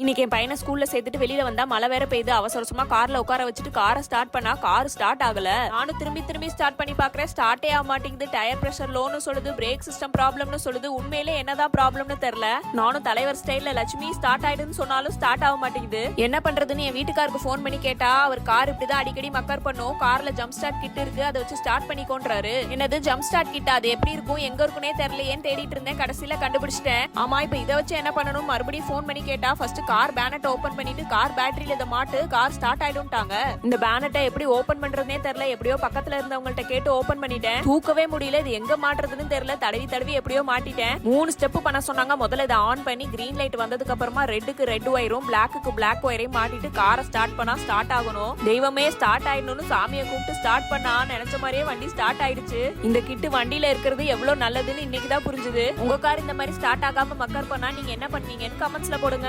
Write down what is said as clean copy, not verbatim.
இன்னைக்கு என் பையனை ஸ்கூல்ல சேர்த்துட்டு வெளியில வந்தா மழை வேற பெய்யுது. அவசரமா கார்ல உட்கார வச்சுட்டு காரை ஸ்டார்ட் பண்ணா கார் ஸ்டார்ட் ஆகல. நானும் திரும்பி திரும்பி ஸ்டார்ட் பண்ணி பாக்குறேன், ஸ்டார்ட்டே ஆக மாட்டேங்குது. டயர் பிரஷர் லோன்னு சொல்லுது, பிரேக் சிஸ்டம் ப்ராப்ளம்னு சொல்லுது. உண்மையிலே என்னதான் ப்ராப்ளம்னு தெரியல. நானும் தலைவர் ஸ்டைல்ல லட்சுமி ஸ்டார்ட் ஆயிடுன்னு சொன்னாலும் ஸ்டார்ட் ஆக மாட்டேங்குது. என்ன பண்றதுன்னு என் வீட்டுக்காருக்கு ஃபோன் பண்ணி கேட்டா, அவர் கார் இப்படிதான் அடிக்கடி மக்கர் பண்ணும், கார்ல ஜம்ப் ஸ்டார்ட் கிட் இருக்கு, அதை வச்சு ஸ்டார்ட் பண்ணிக்கோன்றாரு. என்னது ஜம்ப் ஸ்டார்ட் கிட்? அது எப்படி இருக்கும், எங்க இருக்குன்னே தெரியலையேன்னு தேடிட்டு இருந்தேன். கடைசியில கண்டுபிடிச்சிட்டேன். ஆமா, இப்ப இதை வச்சு என்ன பண்ணணும்? மறுபடியும் ஃபோன் பண்ணி கேட்டா, ஃபர்ஸ்ட் கார் பேனட் ஓபன் பண்ணிட்டு கார் பேட்டரியில இதை மாட்டு, கார் ஸ்டார்ட் ஆயிடும்ட்டாங்க. இந்த பேனட்டை எப்படி ஓபன் பண்றதுனே தெரியல. எப்படியோ பக்கத்துல இருந்தவங்கள்ட்ட கேட்டு ஓபன் பண்ணிட்டேன். தூக்கவே முடியல, இது எங்க மாட்டுறதுன்னு தெரியல. தடவி தடவி எப்படியோ மாட்டிட்டேன். 3 ஸ்டெப் பண்ண சொன்னாங்க. முதல்ல இதை ஆன் பண்ணி கிரீன் லைட் வந்ததுக்கு அப்புறமா ரெட்டுக்கு ரெட் ஒயரும் பிளாக்குக்கு பிளாக் ஒயரையும் மாட்டிட்டு காரை ஸ்டார்ட் பண்ணா ஸ்டார்ட் ஆகணும். தெய்வமே ஸ்டார்ட் ஆயிடணும்னு சாமியை கூப்பிட்டு ஸ்டார்ட் பண்ணா நினைச்ச மாதிரியே வண்டி ஸ்டார்ட் ஆயிடுச்சு. இந்த கிட்டு வண்டியில இருக்கிறது எவ்வளவு நல்லதுன்னு இன்னைக்குதான் புரிஞ்சுது. உங்க கார் இந்த மாதிரி ஸ்டார்ட் ஆகாம மக்கர் பண்ணா நீங்க என்ன பண்ணுவீங்கன்னு கமெண்ட்ஸ்ல போடுங்க.